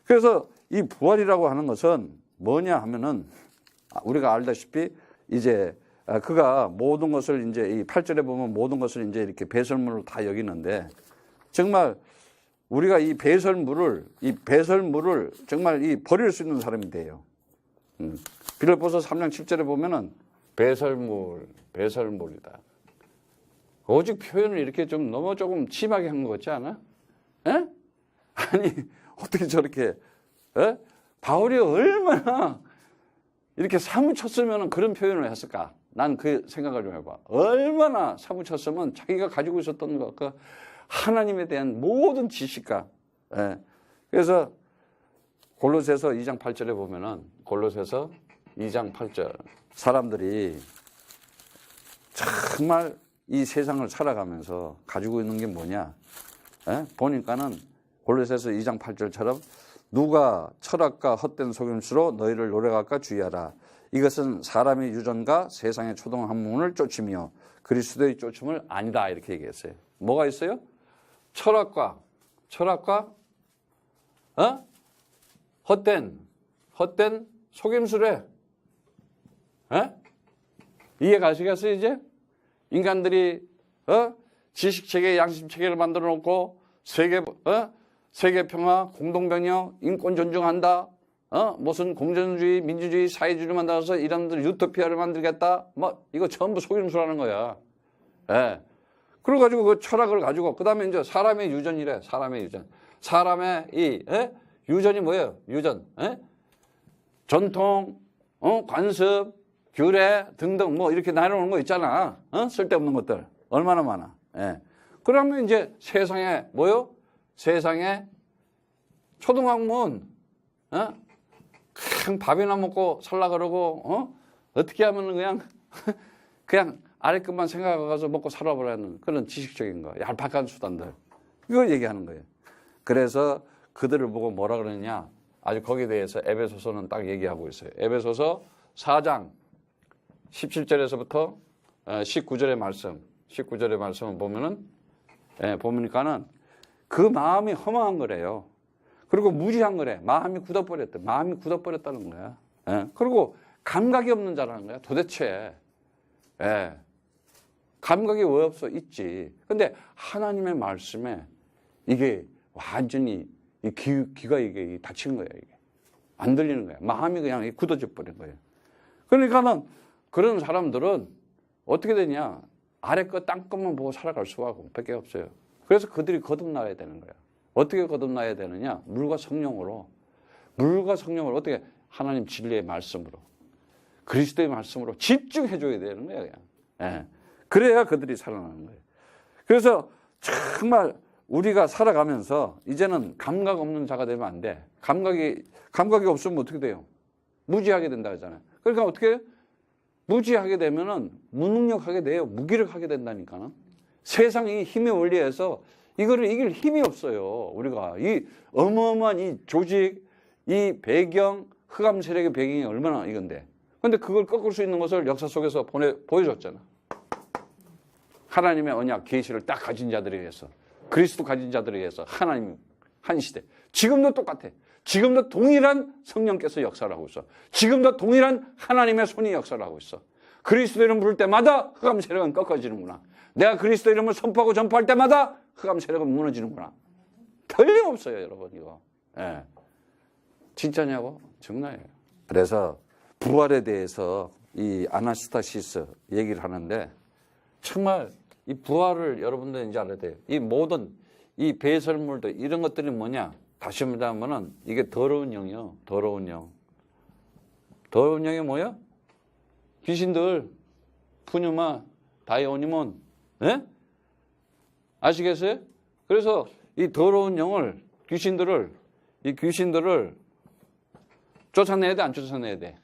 그래서 이 부활이라고 하는 것은 뭐냐 하면은 우리가 알다시피 이제 그가 모든 것을 이제 이 8절에 보면 모든 것을 이제 이렇게 배설물로 다 여기는데 정말 우리가 이 배설물을 정말 이 버릴 수 있는 사람이 돼요. 빌립보서 3장 7절에 보면은 배설물이다. 오직 표현을 이렇게 좀 너무 조금 심하게 한 것 같지 않아? 에? 아니, 어떻게 저렇게, 에? 바울이 얼마나 이렇게 사무쳤으면 그런 표현을 했을까? 난 그 생각을 좀 해봐. 얼마나 사무쳤으면 자기가 가지고 있었던 것, 그 하나님에 대한 모든 지식과, 예. 그래서 골로새서 2장 8절에 보면은, 골로새서 2장 8절. 사람들이 정말 이 세상을 살아가면서 가지고 있는 게 뭐냐? 예? 보니까는 골로새서 2장 8절처럼 누가 철학과 헛된 속임수로 너희를 노래할까 주의하라. 이것은 사람의 유전과 세상의 초동학문을 쫓으며 그리스도의 쫓음을 아니다. 이렇게 얘기했어요. 뭐가 있어요? 철학과 헛된 속임수래. 에? 이해 가시겠어요, 이제? 인간들이, 지식체계, 양심체계를 만들어 놓고, 세계 평화, 공동병력, 인권 존중한다, 무슨 공존주의, 민주주의, 사회주의를 만들어서 이런들 유토피아를 만들겠다, 이거 전부 속임수라는 거야. 예. 그래가지고 그 철학을 가지고, 그 다음에 이제 사람의 유전이래, 사람의 유전. 사람의 유전이 뭐예요? 유전. 전통, 관습, 규례 등등 이렇게 나눠놓은 거 있잖아. 쓸데없는 것들. 얼마나 많아. 예. 그러면 이제 세상에 세상에 초등학문, 그냥 밥이나 먹고 살라 그러고, 어떻게 하면 그냥 아래끝만 생각하고서 먹고 살아보라는 그런 지식적인 거, 얄팍한 수단들. 이걸 얘기하는 거예요. 그래서 그들을 보고 뭐라 그러느냐. 아주 거기에 대해서 에베소서는 딱 얘기하고 있어요. 에베소서 4장 17절에서부터 19절의 말씀을 보니까는 그 마음이 허망한 거래요. 그리고 무지한 거래. 마음이 굳어버렸다는 거야. 그리고 감각이 없는 자라는 거야. 도대체. 감각이 왜 없어? 있지. 근데 하나님의 말씀에 이게 완전히 귀가 이게 닫힌 거야. 이게 안 들리는 거야. 마음이 그냥 굳어져 버린 거예요. 그러니까는 그런 사람들은 어떻게 되냐? 아래 거 땅 것만 보고 살아갈 수밖에 없어요. 그래서 그들이 거듭나야 되는 거야. 어떻게 거듭나야 되느냐? 물과 성령으로 어떻게 하나님 진리의 말씀으로, 그리스도의 말씀으로 집중해줘야 되는 거야. 그냥. 그래야 그들이 살아나는 거예요. 그래서 정말 우리가 살아가면서 이제는 감각 없는 자가 되면 안 돼. 감각이 없으면 어떻게 돼요? 무지하게 된다 하잖아요. 그러니까 어떻게 무지하게 되면은 무능력하게 돼요. 무기력하게 된다니까는. 세상이 힘의 원리에서 이거를 이길 힘이 없어요. 우리가 이 어마어마한 이 조직, 이 배경, 흑암 세력의 배경이 얼마나 이건데. 근데 그걸 꺾을 수 있는 것을 역사 속에서 보여줬잖아. 하나님의 언약, 계시를 딱 가진 자들에 의해서, 그리스도 가진 자들에 의해서 하나님 한 시대. 지금도 똑같아. 지금도 동일한 성령께서 역사를 하고 있어. 지금도 동일한 하나님의 손이 역사를 하고 있어. 그리스도 이름 부를 때마다 흑암 세력은 꺾어지는구나. 내가 그리스도 이름을 선포하고 전파할 때마다 흑암 세력은 무너지는구나. 틀림없어요, 여러분, 이거. 진짜냐고? 정말이에요. 그래서 부활에 대해서 이 아나스타시스 얘기를 하는데 정말 이 부활을 여러분들 이제 알아야 돼요. 이 모든 이 배설물들 이런 것들이 뭐냐? 다시 말하면은 이게 더러운 영이요. 더러운 영. 더러운 영이 뭐야? 귀신들, 푸뉴마, 다이오니몬, 예? 아시겠어요? 그래서 이 더러운 영을, 이 귀신들을 쫓아내야 돼, 안 쫓아내야 돼?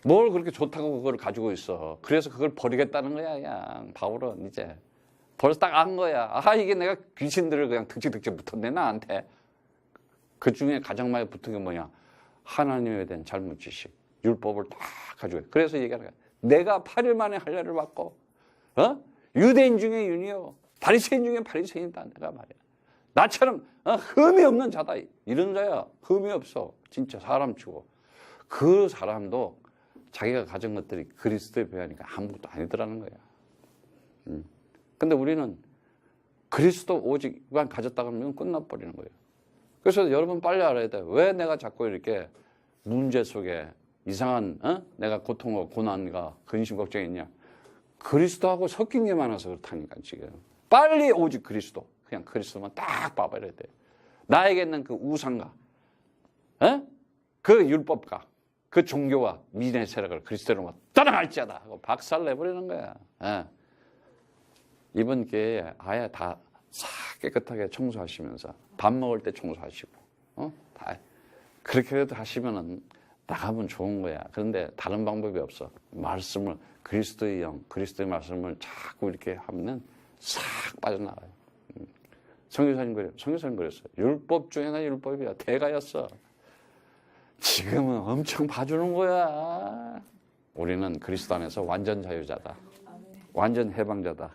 뭘 그렇게 좋다고 그걸 가지고 있어. 그래서 그걸 버리겠다는 거야, 그냥. 바울은 이제. 벌써 딱 안 거야. 아, 이게 내가 귀신들을 그냥 득지득지 붙었네, 나한테. 그 중에 가장 많이 붙은 게 뭐냐? 하나님에 대한 잘못지식, 율법을 다 가지고. 그래서 얘기하는 거야. 내가 8일 만에 할례를 받고, 유대인 중에 윤이요. 바리새인 중에 바리새인이다, 내가 말이야. 나처럼 흠이 없는 자다. 이런 자야. 흠이 없어. 진짜 사람 치고. 그 사람도 자기가 가진 것들이 그리스도에 비하니까 아무것도 아니더라는 거야. 근데 우리는 그리스도 오직만 가졌다 그러면 끝나버리는 거예요. 그래서 여러분 빨리 알아야 돼요. 왜 내가 자꾸 이렇게 문제 속에 이상한 내가 고통과 고난과 근심 걱정이 있냐. 그리스도하고 섞인 게 많아서 그렇다니까 지금. 빨리 오직 그리스도. 그냥 그리스도만 딱 봐버려야 돼. 나에게 있는 그 우상과 그 율법과 그 종교와 미진의 세력을 그리스도로 떠나갈지어다 하고 박살 내버리는 거야. 이번 기회에 아예 다 싹 깨끗하게 청소하시면서 밥 먹을 때 청소하시고 다 그렇게라도 하시면은 나가면 좋은 거야. 그런데 다른 방법이 없어. 말씀을 그리스도의 영, 그리스도의 말씀을 자꾸 이렇게 하면 싹 빠져나가요. 성교사님 그랬어요. 율법 중에 하나 율법이야. 대가였어. 지금은 엄청 봐주는 거야. 우리는 그리스도 안에서 완전 자유자다. 완전 해방자다.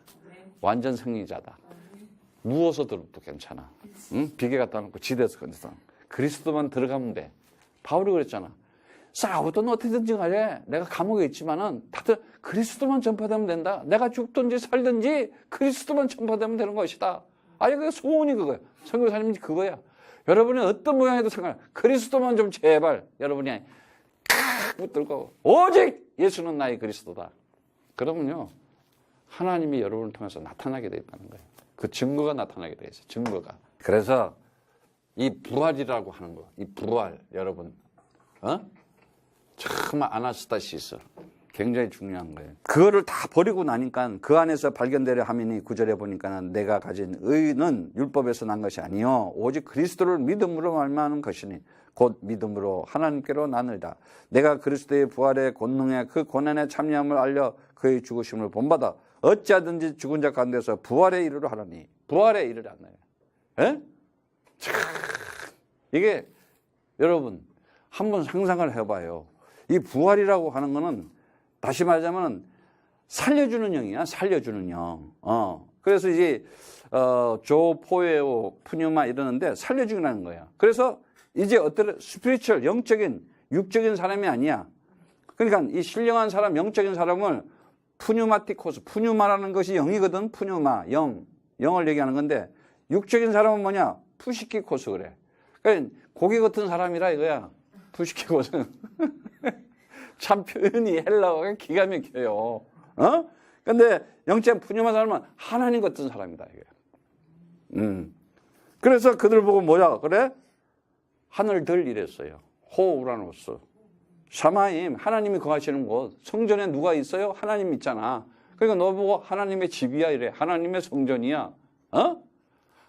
완전 승리자다. 누워서 들어도 괜찮아. 비계 갖다 놓고 지대에서 건져서. 그리스도만 들어가면 돼. 바울이 그랬잖아. 싸우든 어떻게든지 간에 내가 감옥에 있지만은 다들 그리스도만 전파되면 된다. 내가 죽든지 살든지 그리스도만 전파되면 되는 것이다. 아니, 그 소원이 그거야. 선교사님이 그거야. 여러분이 어떤 모양에도 상관없어. 그리스도만 좀 제발 여러분이 칵 붙들고 오직 예수는 나의 그리스도다. 그러면요. 하나님이 여러분을 통해서 나타나게 돼 있다는 거예요. 그 증거가 나타나게 돼 있어요. 증거가. 그래서 이 부활이라고 하는 거, 이 부활 여러분, 정말 아나스타시스 굉장히 중요한 거예요. 그거를 다 버리고 나니까 그 안에서 발견되려 하미니 9절에 보니까 내가 가진 의는 율법에서 난 것이 아니요 오직 그리스도를 믿음으로 말미암는 것이니 곧 믿음으로 하나님께로 나느니라. 내가 그리스도의 부활의 권능에 그 고난의 참여함을 알려 그의 죽으심을 본받아 어찌하든지 죽은 자 가운데서 부활에 이르러 하라니. 부활에 이르러 하나요? 이게 여러분 한번 상상을 해봐요. 이 부활이라고 하는 거는 다시 말하자면 살려주는 영이야. 살려주는 영. 그래서 이제 조포에오 푸뉴마 이러는데 살려주는 거야. 그래서 이제 어떤 스피리추얼 영적인 육적인 사람이 아니야. 그러니까 이 신령한 사람 영적인 사람을 푸뉴마티코스, 푸뉴마라는 것이 영이거든. 푸뉴마, 영을 얘기하는 건데 육적인 사람은 뭐냐? 푸시키코스 그래. 그러니까 고기 같은 사람이라 이거야. 푸시키코스. 참 표현이 헬라어가 기가 막혀요. 근데 영적 푸뉴마 사람은 하나님 같은 사람이다 이게. 그래서 그들 보고 뭐야? 그래? 하늘들 이랬어요. 호우라노스. 샤마임, 하나님이 거하시는 곳. 성전에 누가 있어요? 하나님 있잖아. 그러니까 너 보고 하나님의 집이야 이래. 하나님의 성전이야.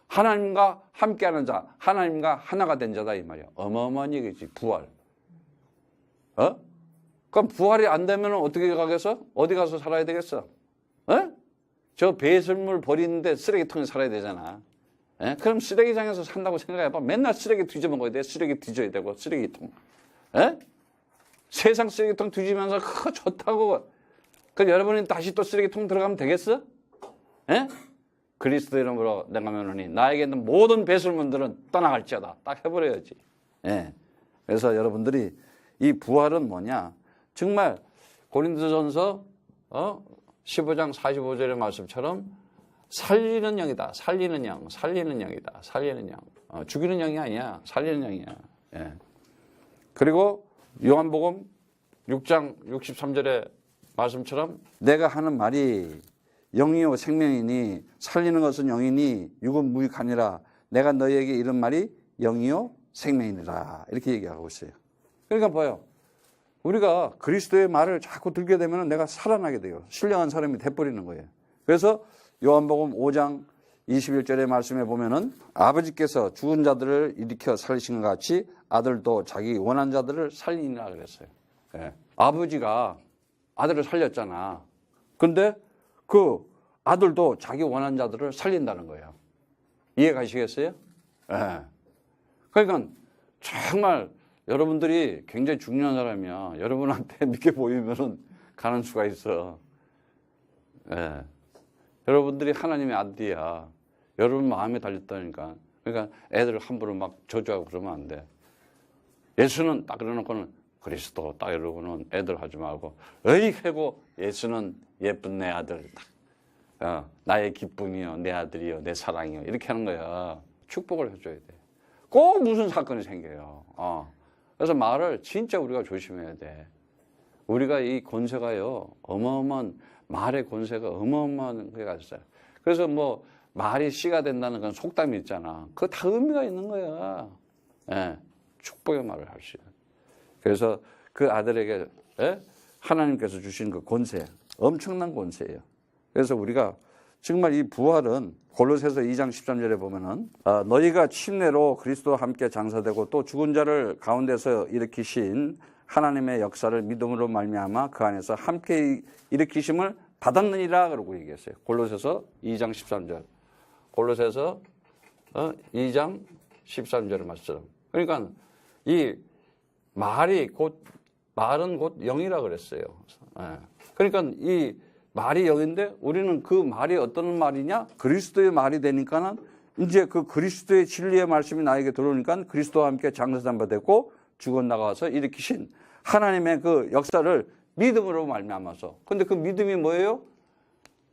하나님과 함께하는 자, 하나님과 하나가 된 자다 이 말이야. 어마어마한 얘기지. 부활. 그럼 부활이 안 되면 어떻게 가겠어? 어디 가서 살아야 되겠어? 저 배설물 버리는데 쓰레기통에 살아야 되잖아. 그럼 쓰레기장에서 산다고 생각해봐. 맨날 쓰레기 뒤져먹어야 돼. 쓰레기 뒤져야 되고 쓰레기통. 세상 쓰레기통 뒤지면서 좋다고. 그럼 여러분이 다시 또 쓰레기통 들어가면 되겠어? 그리스도 이름으로 내가 명하노니 나에게 있는 모든 배설물들은 떠나갈지어다. 딱 해버려야지. 그래서 여러분들이 이 부활은 뭐냐? 정말 고린도전서 15장 45절의 말씀처럼 살리는 영이다. 살리는 영, 살리는 영이다. 살리는 영. 죽이는 영이 아니야. 살리는 영이야. 그리고 요한복음 6장 63절의 말씀처럼 내가 하는 말이 영이요 생명이니 살리는 것은 영이니 육은 무익하니라. 내가 너희에게 이런 말이 영이요 생명이니라. 이렇게 얘기하고 있어요. 그러니까 봐요. 우리가 그리스도의 말을 자꾸 들게 되면 내가 살아나게 돼요. 신령한 사람이 돼버리는 거예요. 그래서 요한복음 5장 21절의 말씀에 보면은 아버지께서 죽은 자들을 일으켜 살리신 것 같이 아들도 자기 원한 자들을 살리니라 그랬어요. 예. 아버지가 아들을 살렸잖아. 근데 그 아들도 자기 원한 자들을 살린다는 거예요. 이해 가시겠어요? 예. 그러니까 정말 여러분들이 굉장히 중요한 사람이야. 여러분한테 믿게 보이면은 가는 수가 있어. 예. 여러분들이 하나님의 아들이야. 여러분 마음에 달렸다니까. 그러니까 애들 함부로 막 저주하고 그러면 안 돼. 예수는 딱 그래놓고는 그리스도 딱 이러고는 애들 하지 말고 어이 하고 예수는 예쁜 내 아들 딱. 나의 기쁨이요, 내 아들이요, 내 사랑이요 이렇게 하는 거야. 축복을 해줘야 돼. 꼭 무슨 사건이 생겨요. 그래서 말을 진짜 우리가 조심해야 돼. 우리가 이 권세가요, 어마어마한 말의 권세가 어마어마한 게 있어요. 그래서 뭐 말이 씨가 된다는 그런 속담이 있잖아. 그거 다 의미가 있는 거야. 예, 축복의 말을 할 수 있는. 그래서 그 아들에게 하나님께서 주신 그 권세, 엄청난 권세예요. 그래서 우리가 정말 이 부활은 골로새서 2장 13절에 보면은 너희가 침례로 그리스도와 함께 장사되고 또 죽은 자를 가운데서 일으키신 하나님의 역사를 믿음으로 말미암아 그 안에서 함께 일으키심을 받았느니라 그러고 얘기했어요. 골로새서 2장 13절. 골로새서 2장 13절의 말씀. 그러니까 이 말은 곧 영이라 그랬어요. 그러니까 이 말이 영인데 우리는 그 말이 어떤 말이냐? 그리스도의 말이 되니까는 이제 그 그리스도의 진리의 말씀이 나에게 들어오니까 그리스도와 함께 장사된 됐고 죽어 나가서 일으키신 하나님의 그 역사를 믿음으로 말미암아서. 근데 그 믿음이 뭐예요?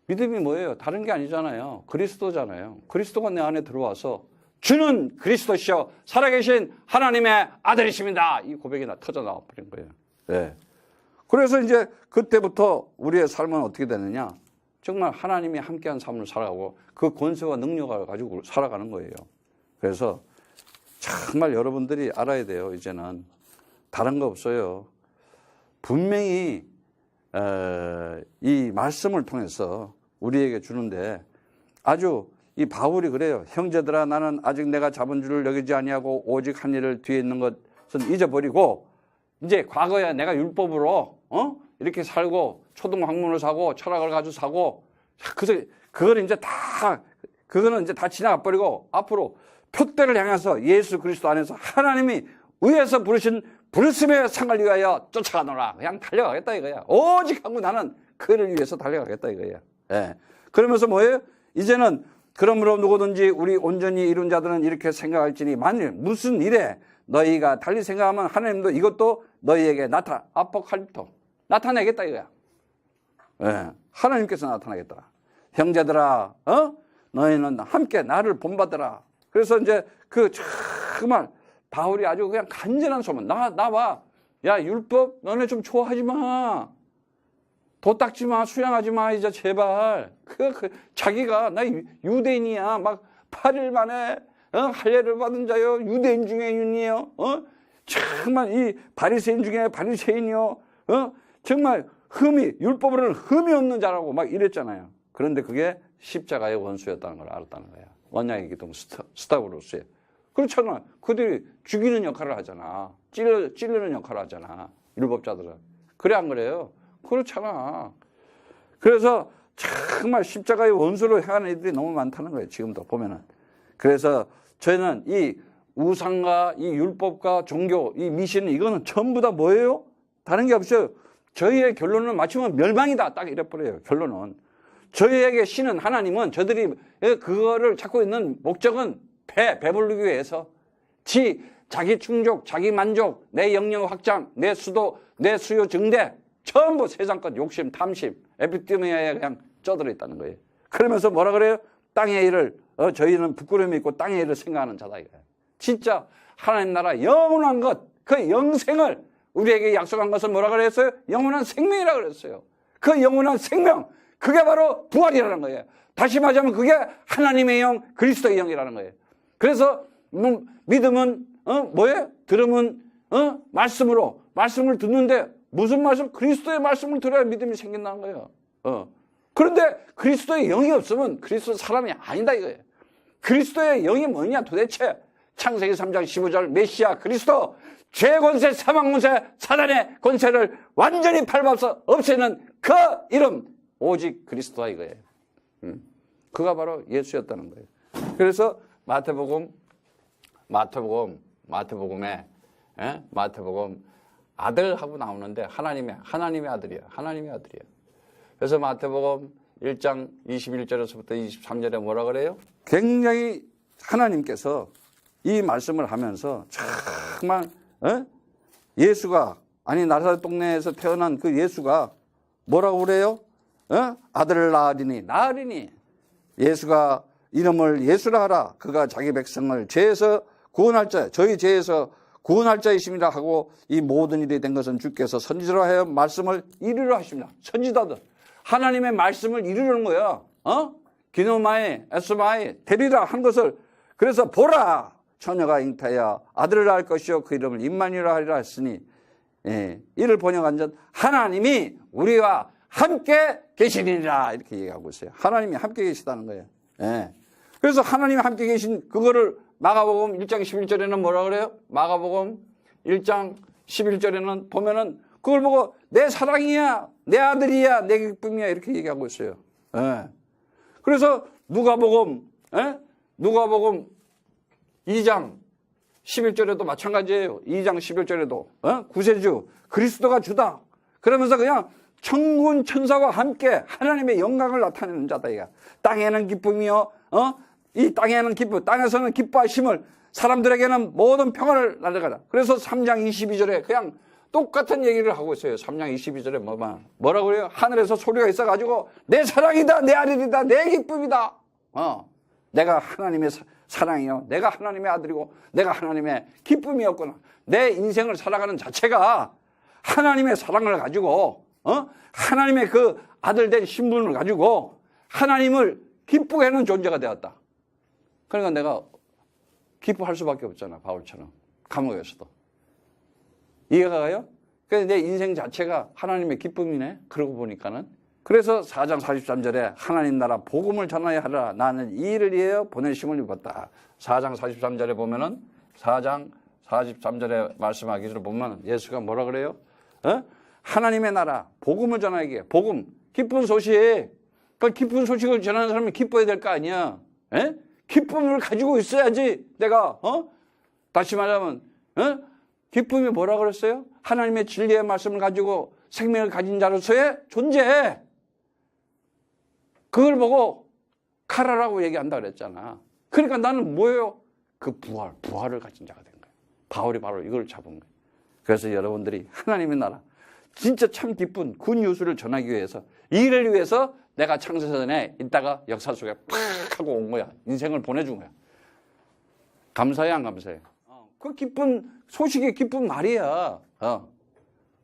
믿음이 뭐예요? 다른 게 아니잖아요. 그리스도잖아요. 그리스도가 내 안에 들어와서 주는 그리스도시여 살아계신 하나님의 아들이십니다. 이 고백이 터져 나와 버린 거예요. 네. 그래서 이제 그때부터 우리의 삶은 어떻게 되느냐? 정말 하나님이 함께한 삶을 살아가고 그 권세와 능력을 가지고 살아가는 거예요. 그래서 정말 여러분들이 알아야 돼요. 이제는 다른 거 없어요. 분명히 이 말씀을 통해서 우리에게 주는데 아주 이 바울이 그래요. 형제들아 나는 아직 내가 잡은 줄을 여기지 아니하고 오직 한 일을 뒤에 있는 것은 잊어버리고 이제 과거에 내가 율법으로 이렇게 살고 초등학문을 사고 철학을 가지고 사고 그래서 그거는 이제 다 지나가 버리고 앞으로 표대를 향해서 예수 그리스도 안에서 하나님이 위에서 부르신 부르심의 상을 위하여 쫓아가노라. 그냥 달려가겠다 이거야. 오직 하고 나는 그를 위해서 달려가겠다 이거야. 예. 그러면서 뭐예요? 이제는 그러므로 누구든지 우리 온전히 이룬 자들은 이렇게 생각할지니 만일 무슨 일에 너희가 달리 생각하면 하나님도 이것도 너희에게 아포칼립토 나타내겠다 이거야. 예. 하나님께서 나타나겠다. 형제들아, 너희는 함께 나를 본받으라. 그래서 이제 그 정말 바울이 아주 그냥 간절한 소문. 나와. 야, 율법 너네 좀 좋아하지 마. 도 닦지 마. 수양하지 마. 이제 제발. 자기가 나 유대인이야. 막 8일 만에 할례를 받은 자요. 유대인 중에 윤이요. 정말 이 바리새인 중에 바리새인이요. 정말 율법으로는 흠이 없는 자라고 막 이랬잖아요. 그런데 그게 십자가의 원수였다는 걸 알았다는 거야. 언약의 기둥 스타브로스에. 그렇잖아. 그들이 죽이는 역할을 하잖아. 찌르는 역할을 하잖아. 율법자들은. 그래 안 그래요? 그렇잖아. 그래서 정말 십자가의 원수로 행하는 애들이 너무 많다는 거예요. 지금도 보면은. 그래서 저희는 이 우상과 이 율법과 종교, 이 미신 이거는 전부 다 뭐예요? 다른 게 없어요. 저희의 결론은 맞추면 멸망이다. 딱 이래버려요. 결론은. 저희에게 신은 하나님은 저들이 그거를 찾고 있는 목적은 배부르기 위해서 자기 충족, 자기 만족, 내 영역 확장, 내 수요 증대 전부 세상 것 욕심, 탐심, 에피데미아에 그냥 쪄들어 있다는 거예요. 그러면서 뭐라 그래요? 땅의 일을 저희는 부끄러움이 있고 땅의 일을 생각하는 자다 이거예요. 진짜 하나님 나라 영원한 것, 그 영생을 우리에게 약속한 것은 뭐라 그랬어요? 영원한 생명이라 그랬어요. 그 영원한 생명, 그게 바로 부활이라는 거예요. 다시 말하자면 그게 하나님의 영, 그리스도의 영이라는 거예요. 그래서 믿음은 뭐예요? 들으면 말씀을 듣는데 무슨 말씀? 그리스도의 말씀을 들어야 믿음이 생긴다는 거예요. 그런데 그리스도의 영이 없으면 그리스도 사람이 아니다 이거예요. 그리스도의 영이 뭐냐 도대체? 창세기 3장 15절 메시아 그리스도 죄 권세 사망 권세 사단의 권세를 완전히 밟아서 없애는 그 이름 오직 그리스도다 이거예요. 그가 바로 예수였다는 거예요. 그래서 마태복음 아들하고 나오는데 하나님의 아들이에요. 하나님의 아들이에요. 그래서 마태복음 1장 21절에서부터 23절에 뭐라 그래요? 굉장히 하나님께서 이 말씀을 하면서 정말 예수가 아니 나사렛 동네에서 태어난 그 예수가 뭐라고 그래요? 아들을 낳으리니 예수가 이름을 예수라 하라. 그가 자기 백성을 죄에서 구원할 자, 저희 죄에서 구원할 자이십니다 하고 이 모든 일이 된 것은 주께서 선지자로 하여 말씀을 이루려 하십니다. 선지자들 하나님의 말씀을 이루려는 거야. 기노마에 에스마에 데리라 한 것을 그래서 보라 처녀가 잉타하여 아들을 낳을 것이요 그 이름을 임마누엘이라 하리라 했으니 이를 번역한 전 하나님이 우리와 함께 계시리라 이렇게 얘기하고 있어요. 하나님이 함께 계시다는 거예요. 그래서 하나님이 함께 계신 그거를 마가복음 1장 11절에는 뭐라 그래요? 마가복음 1장 11절에는 보면은 그걸 보고 내 사랑이야, 내 아들이야, 내 기쁨이야 이렇게 얘기하고 있어요. 그래서 누가복음 2장 11절에도 마찬가지예요. 2장 11절에도 구세주 그리스도가 주다. 그러면서 그냥 천군 천사와 함께 하나님의 영광을 나타내는 자다 이가. 땅에는 기쁨이요. 이 땅에는 기쁨, 땅에서는 기뻐하심을 사람들에게는 모든 평안을 날려가라. 그래서 3장 22절에 그냥 똑같은 얘기를 하고 있어요. 3장 22절에 뭐라고 그래요? 하늘에서 소리가 있어가지고 내 사랑이다, 내 아들이다, 내 기쁨이다. 내가 하나님의 사랑이요. 내가 하나님의 아들이고 내가 하나님의 기쁨이었구나. 내 인생을 살아가는 자체가 하나님의 사랑을 가지고 하나님의 그 아들된 신분을 가지고 하나님을 기쁘게 하는 존재가 되었다. 그러니까 내가 기뻐할 수밖에 없잖아. 바울처럼 감옥에서도. 이해가 가요? 그래서 내 인생 자체가 하나님의 기쁨이네. 그러고 보니까는. 그래서 4장 43절에 하나님 나라 복음을 전하여 하라. 나는 이 일을 위하여 보내심을 입었다. 4장 43절에 보면은 4장 43절에 말씀하기를 보면 예수가 뭐라 그래요? 하나님의 나라 복음을 전하기에 복음 기쁜 소식. 그 기쁜 소식을 전하는 사람이 기뻐야 될 거 아니야. 기쁨을 가지고 있어야지 내가 다시 말하면 기쁨이 뭐라 그랬어요? 하나님의 진리의 말씀을 가지고 생명을 가진 자로서의 존재. 그걸 보고 카라라고 얘기한다 그랬잖아. 그러니까 나는 뭐예요? 그 부활을 가진 자가 된 거예요. 바울이 바로 이걸 잡은 거예요. 그래서 여러분들이 하나님의 나라 진짜 참 기쁜 굿뉴스를 전하기 위해서 이 일을 위해서 내가 창세전에 있다가 역사 속에 팍 하고 온 거야. 인생을 보내준 거야. 감사해 안 감사해? 그 기쁜 소식이 기쁜 말이야.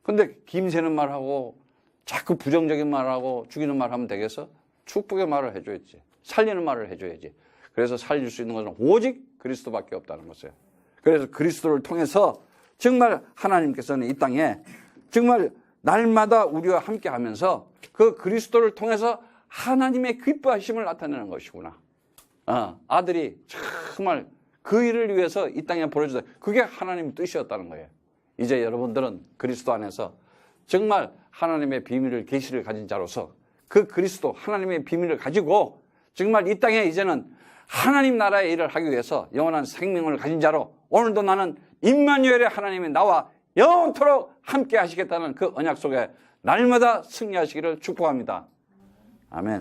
근데 김새는 말하고 자꾸 부정적인 말하고 죽이는 말 하면 되겠어? 축복의 말을 해줘야지. 살리는 말을 해줘야지. 그래서 살릴 수 있는 것은 오직 그리스도밖에 없다는 것이에요. 그래서 그리스도를 통해서 정말 하나님께서는 이 땅에 정말 날마다 우리와 함께 하면서 그 그리스도를 통해서 하나님의 기뻐하심을 나타내는 것이구나. 아들이 정말 그 일을 위해서 이 땅에 보내주다. 그게 하나님의 뜻이었다는 거예요. 이제 여러분들은 그리스도 안에서 정말 하나님의 비밀을 계시를 가진 자로서 그 그리스도 하나님의 비밀을 가지고 정말 이 땅에 이제는 하나님 나라의 일을 하기 위해서 영원한 생명을 가진 자로 오늘도 나는 임마누엘의 하나님이 나와 영원토록 함께 하시겠다는 그 언약 속에 날마다 승리하시기를 축복합니다. 아멘.